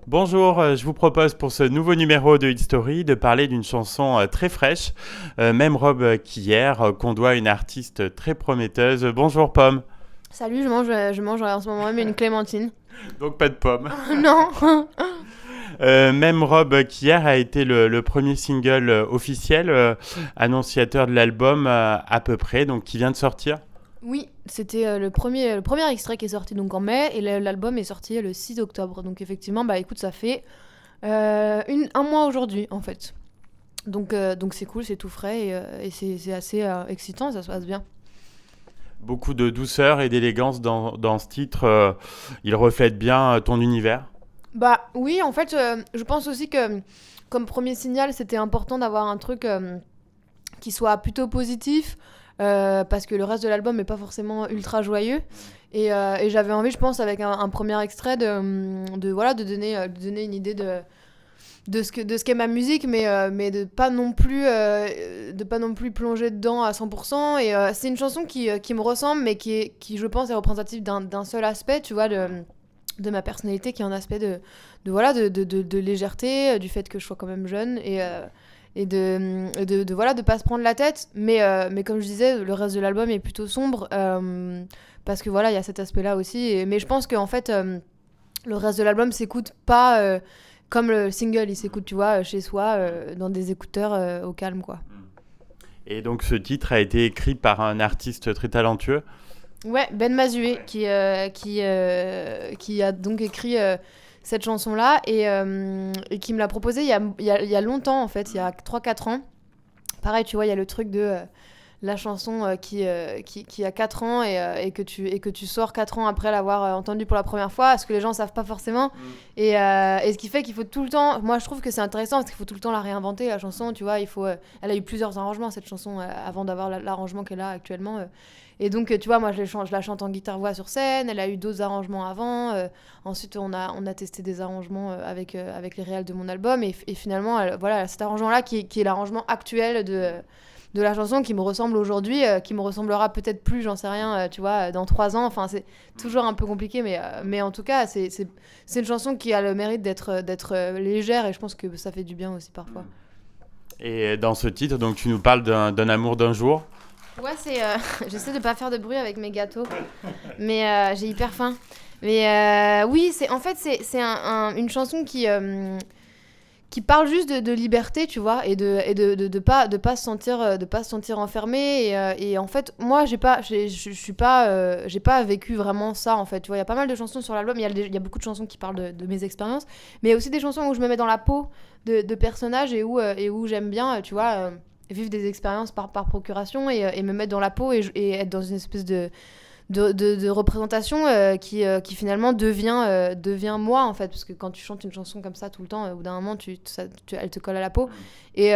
Bonjour, je vous propose pour ce nouveau numéro de Hit Story de parler d'une chanson très fraîche, même robe qu'hier, qu'on doit à une artiste très prometteuse. Bonjour Pomme. Salut, je mange en ce moment même une clémentine. Donc pas de Pomme. Non. Même robe qu'hier a été le premier single officiel, annonciateur de l'album à peu près, donc qui vient de sortir. Oui, c'était le premier extrait qui est sorti donc en mai et l'album est sorti le 6 octobre. Donc effectivement, bah écoute, ça fait un mois aujourd'hui en fait. Donc c'est cool, c'est tout frais et c'est assez excitant, ça se passe bien. Beaucoup de douceur et d'élégance dans ce titre. Il reflète bien ton univers. Bah oui, en fait, je pense aussi que comme premier signal, c'était important d'avoir un truc qui soit plutôt positif, parce que le reste de l'album n'est pas forcément ultra joyeux. Et j'avais envie, je pense, avec un premier extrait, voilà, de donner une idée de ce qu'est ma musique, mais de pas non plus plonger dedans à 100%. Et c'est une chanson qui me ressemble, mais qui, je pense, est représentative d'un seul aspect, tu vois, de ma personnalité, qui est un aspect voilà, de légèreté, du fait que je sois quand même jeune, et voilà, de pas se prendre la tête. Mais comme je disais, le reste de l'album est plutôt sombre, parce que voilà, il y a cet aspect-là aussi. Mais je pense qu'en fait, le reste de l'album s'écoute pas comme le single, il s'écoute, tu vois, chez soi, dans des écouteurs au calme, quoi. Et donc ce titre a été écrit par un artiste très talentueux. Ouais, Ben Mazué, qui a donc écrit cette chanson-là et qui me l'a proposée il y a longtemps, en fait, il y a 3-4 ans. Pareil, tu vois, il y a le truc de la chanson qui a 4 ans et que tu sors 4 ans après l'avoir entendue pour la première fois, ce que les gens savent pas forcément. Et ce qui fait qu'il faut tout le temps. Moi, je trouve que c'est intéressant parce qu'il faut tout le temps la réinventer, la chanson. Tu vois, elle a eu plusieurs arrangements, cette chanson, avant d'avoir l'arrangement qu'elle a actuellement. Et donc, tu vois, moi, je la chante en guitare-voix sur scène. Elle a eu d'autres arrangements avant. Ensuite, on a testé des arrangements avec les réals de mon album. Et finalement, voilà, cet arrangement-là qui est l'arrangement actuel de la chanson, qui me ressemble aujourd'hui, qui me ressemblera peut-être plus, j'en sais rien, tu vois, dans 3 ans. Enfin, c'est toujours un peu compliqué, mais en tout cas, c'est une chanson qui a le mérite d'être légère, et je pense que ça fait du bien aussi parfois. Et dans ce titre, donc tu nous parles d'un amour d'un jour. Ouais, j'essaie de pas faire de bruit avec mes gâteaux, mais j'ai hyper faim. Mais oui, en fait, c'est une chanson qui parle juste de liberté, tu vois, et de pas se sentir enfermé. Et en fait, moi, je suis pas, j'ai pas vécu vraiment ça, en fait. Tu vois, il y a pas mal de chansons sur l'album. Il y a beaucoup de chansons qui parlent de mes expériences, mais il y a aussi des chansons où je me mets dans la peau de personnages, et où j'aime bien, tu vois, vivre des expériences par procuration, et me mettre dans la peau, et être dans une espèce de représentation, qui finalement devient moi, en fait, parce que quand tu chantes une chanson comme ça tout le temps, au bout d'un moment, elle te colle à la peau. Et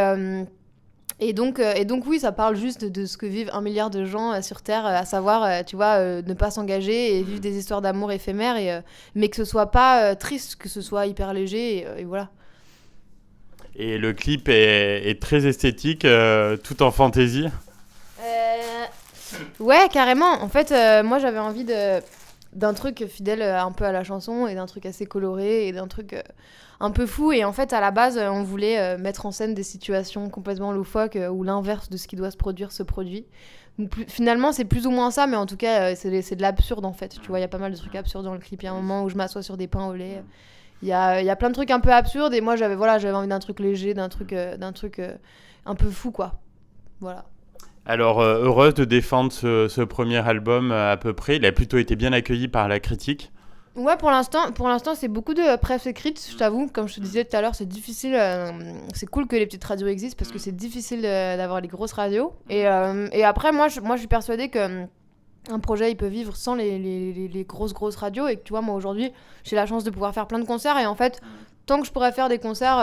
donc oui, ça parle juste de ce que vivent 1 milliard de gens sur Terre, à savoir, tu vois, ne pas s'engager et vivre des histoires d'amour éphémères, mais que ce soit pas triste, que ce soit hyper léger, et voilà. Et le clip est très esthétique, tout en fantaisie. Euh, Ouais, carrément. En fait, moi, j'avais envie d'un truc fidèle, un peu à la chanson, et d'un truc assez coloré, et d'un truc un peu fou. Et en fait, à la base, on voulait mettre en scène des situations complètement loufoques, où l'inverse de ce qui doit se produire se produit. Donc, finalement, c'est plus ou moins ça, mais en tout cas, c'est de l'absurde, en fait. Tu vois, il y a pas mal de trucs absurdes dans le clip. Il y a un moment où je m'assois sur des pains au lait. Il y a plein de trucs un peu absurdes, et moi, j'avais envie d'un truc léger, d'un truc un peu fou, quoi. Voilà. Alors, heureuse de défendre ce premier album à peu près. Il a plutôt été bien accueilli par la critique. Ouais, pour l'instant, c'est beaucoup de presse écrite, je t'avoue. Comme je te disais tout à l'heure, c'est difficile. C'est cool que les petites radios existent, parce que c'est difficile d'avoir les grosses radios. Et après, moi, je suis persuadée que un projet, il peut vivre sans les grosses radios. Et que, tu vois, moi, aujourd'hui, j'ai la chance de pouvoir faire plein de concerts. Et en fait, tant que je pourrais faire des concerts,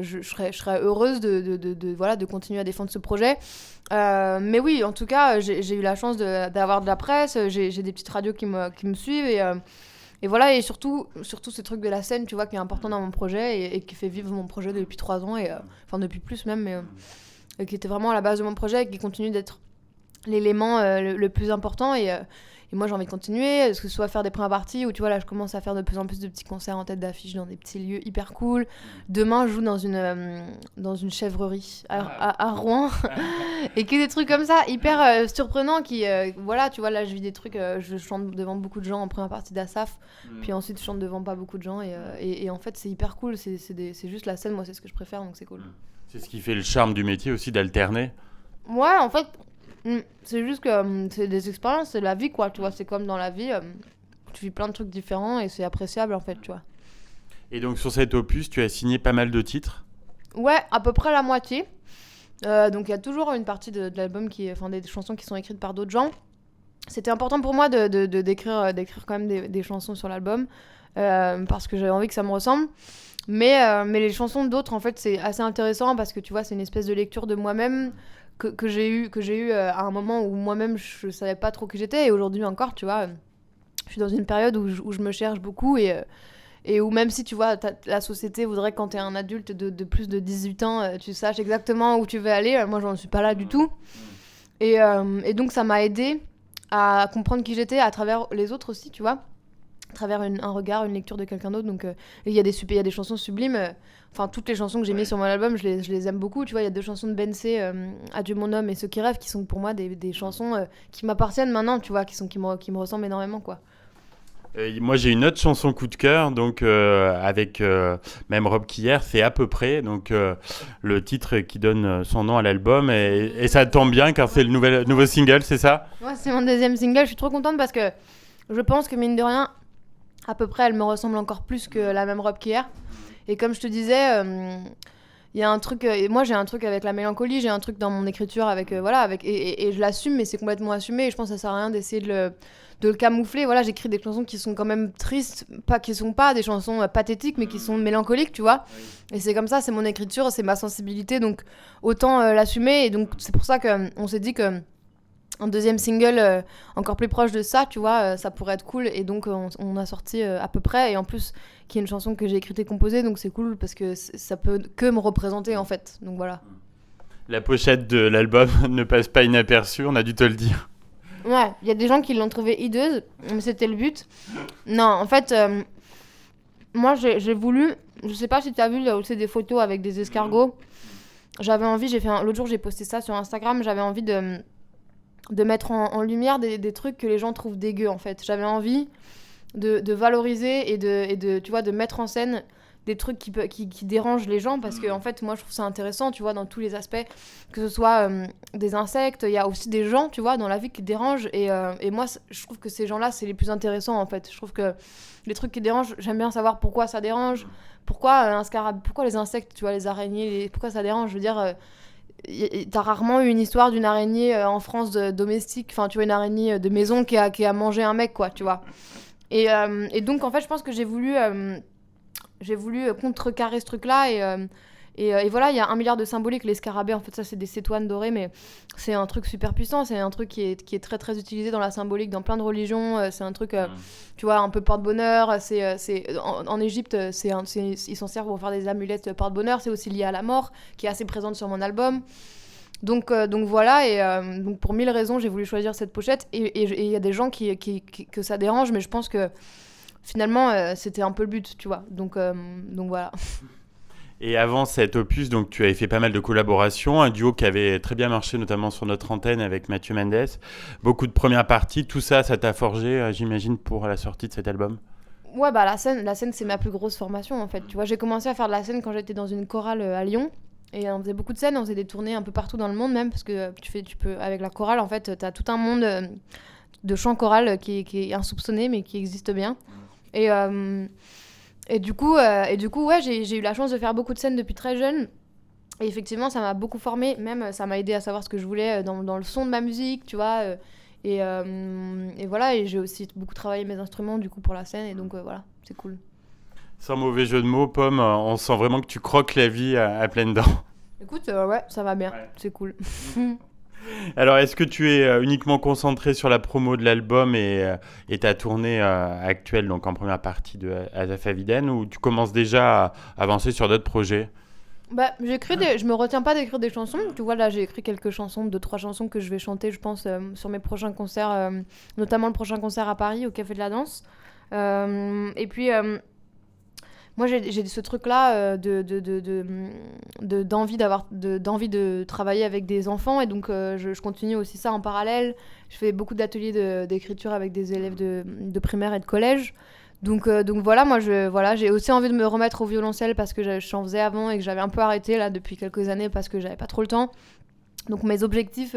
je serais heureuse voilà, de continuer à défendre ce projet. Mais oui, en tout cas, j'ai eu la chance d'avoir de la presse. J'ai des petites radios qui me suivent. Et voilà, et surtout ce truc de la scène, tu vois, qui est important dans mon projet, et qui fait vivre mon projet depuis 3 ans, enfin depuis plus même, mais qui était vraiment à la base de mon projet, et qui continue d'être l'élément le plus important. Et moi, j'ai envie de continuer, que ce soit faire des premières parties ou tu vois, là, je commence à faire de plus en plus de petits concerts en tête d'affiche dans des petits lieux hyper cool. Demain, je joue dans une chèvrerie à Rouen et que des trucs comme ça, hyper surprenants qui, voilà, tu vois, là, je vis des trucs, je chante devant beaucoup de gens en première partie d'Assaf, puis ensuite, je chante devant pas beaucoup de gens et en fait, c'est hyper cool, c'est juste la scène, moi, c'est ce que je préfère, donc c'est cool. C'est ce qui fait le charme du métier aussi, d'alterner. Ouais, en fait, c'est juste que c'est des expériences, c'est la vie, quoi, tu vois. C'est comme dans la vie, tu vis plein de trucs différents et c'est appréciable, en fait, tu vois. Et donc, sur cet opus, tu as signé pas mal de titres. Ouais, à peu près la moitié. Donc, il y a toujours une partie de l'album enfin, des chansons qui sont écrites par d'autres gens. C'était important pour moi d'écrire quand même des chansons sur l'album parce que j'avais envie que ça me ressemble. Mais les chansons d'autres, en fait, c'est assez intéressant parce que tu vois, c'est une espèce de lecture de moi-même que j'ai eu à un moment où moi-même je savais pas trop qui j'étais et aujourd'hui encore, tu vois, je suis dans une période où je me cherche beaucoup et où même si tu vois, la société voudrait que quand t'es un adulte de plus de 18 ans, tu saches exactement où tu veux aller, moi j'en suis pas là du tout. Et donc ça m'a aidé à comprendre qui j'étais à travers les autres aussi, tu vois. À travers un regard, une lecture de quelqu'un d'autre. Donc, il y a des chansons sublimes. Enfin, toutes les chansons que j'ai mises sur mon album, je les aime beaucoup. Tu vois, il y a 2 chansons de Beyoncé, Adieu mon homme et Ceux qui rêvent, qui sont pour moi des chansons qui m'appartiennent maintenant, tu vois, qui me ressemblent énormément, quoi. Moi, j'ai une autre chanson coup de cœur, donc avec même Rob Kier, c'est À peu près, donc le titre qui donne son nom à l'album. Et ça tombe bien car c'est le nouveau single, c'est ça ? Ouais, c'est mon 2e single. Je suis trop contente parce que je pense que, mine de rien, à peu près, elle me ressemble encore plus que la même robe qu'hier. Et comme je te disais, il y a un truc... moi, j'ai un truc avec la mélancolie, j'ai un truc dans mon écriture avec... voilà, et je l'assume, mais c'est complètement assumé. Et je pense que ça sert à rien d'essayer de le camoufler. Voilà, j'écris des chansons qui sont quand même tristes, qui sont pas des chansons pathétiques, mais qui sont mélancoliques, tu vois. Et c'est comme ça, c'est mon écriture, c'est ma sensibilité, donc autant l'assumer. Et donc, c'est pour ça qu'on s'est dit que un 2e single encore plus proche de ça, tu vois, ça pourrait être cool. Et donc, on a sorti à peu près. Et en plus, qui est une chanson que j'ai écrite et composée. Donc, c'est cool parce que ça peut que me représenter, en fait. Donc, voilà. La pochette de l'album ne passe pas inaperçue, on a dû te le dire. Ouais, il y a des gens qui l'ont trouvée hideuse, mais c'était le but. Non, en fait, moi, j'ai voulu... Je sais pas si tu as vu là, c'est des photos avec des escargots. J'avais envie, l'autre jour, j'ai posté ça sur Instagram. J'avais envie de mettre en lumière des trucs que les gens trouvent dégueux, en fait. J'avais envie de valoriser et tu vois, de mettre en scène des trucs qui dérangent les gens parce que, en fait, moi, je trouve ça intéressant, tu vois, dans tous les aspects, que ce soit des insectes, il y a aussi des gens, tu vois, dans la vie qui dérangent et moi, je trouve que ces gens-là, c'est les plus intéressants, en fait. Je trouve que les trucs qui dérangent, j'aime bien savoir pourquoi ça dérange, pourquoi un scarabée, pourquoi les insectes, tu vois, les araignées, pourquoi ça dérange, je veux dire... t'as rarement eu une histoire d'une araignée en France domestique, enfin tu vois, une araignée de maison qui a mangé un mec, quoi, tu vois. Et donc en fait je pense que j'ai voulu contrecarrer ce truc-là et voilà, il y a 1 milliard de symboliques. Les scarabées, en fait, ça c'est des cétoines dorées, mais c'est un truc super puissant, c'est un truc qui est très très utilisé dans la symbolique, dans plein de religions, c'est un truc, tu vois, un peu porte-bonheur, en Égypte, ils s'en servent pour faire des amulettes porte-bonheur, c'est aussi lié à la mort, qui est assez présente sur mon album. Donc voilà, et donc pour 1000 raisons, j'ai voulu choisir cette pochette, et il y a des gens que ça dérange, mais je pense que finalement, c'était un peu le but, tu vois, donc voilà. Et avant cet opus, donc, tu avais fait pas mal de collaborations, un duo qui avait très bien marché, notamment sur notre antenne avec Mathieu Mendes. Beaucoup de premières parties, tout ça, ça t'a forgé, j'imagine, pour la sortie de cet album ? Ouais, bah la scène, c'est ma plus grosse formation, en fait. Tu vois, j'ai commencé à faire de la scène quand j'étais dans une chorale à Lyon. Et on faisait beaucoup de scènes, on faisait des tournées un peu partout dans le monde même, parce que tu peux, avec la chorale, en fait, t'as tout un monde de chant choral qui est insoupçonné, mais qui existe bien. Et du coup, ouais, j'ai eu la chance de faire beaucoup de scènes depuis très jeune. Et effectivement, ça m'a beaucoup formée. Même, ça m'a aidé à savoir ce que je voulais dans le son de ma musique, tu vois. Et voilà, et j'ai aussi beaucoup travaillé mes instruments, du coup, pour la scène. Et donc, voilà, c'est cool. Sans mauvais jeu de mots, Pomme, on sent vraiment que tu croques la vie à pleines dents. Écoute, ouais, ça va bien. Ouais. C'est cool. Alors, est-ce que tu es uniquement concentré sur la promo de l'album et ta tournée actuelle, donc en première partie de Asaf Aviden, ou tu commences déjà à avancer sur d'autres projets ? Bah, je me retiens pas d'écrire des chansons. Tu vois, là, j'ai écrit quelques chansons, 2, 3 chansons que je vais chanter, je pense, sur mes prochains concerts, notamment le prochain concert à Paris, au Café de la Danse. Et puis, moi, j'ai ce truc-là d'envie de travailler avec des enfants. Et donc, je continue aussi ça en parallèle. Je fais beaucoup d'ateliers d'écriture avec des élèves de primaire et de collège. Donc voilà, voilà, j'ai aussi envie de me remettre au violoncelle parce que j'en faisais avant et que j'avais un peu arrêté là depuis quelques années parce que j'avais pas trop le temps. Donc mes objectifs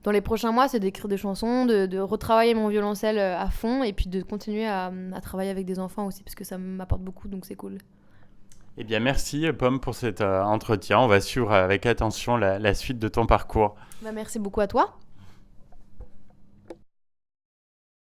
dans les prochains mois, c'est d'écrire des chansons, de retravailler mon violoncelle à fond et puis de continuer à travailler avec des enfants aussi parce que ça m'apporte beaucoup, donc c'est cool. Eh bien, merci Pomme pour cet entretien. On va suivre avec attention la suite de ton parcours. Bah, merci beaucoup à toi.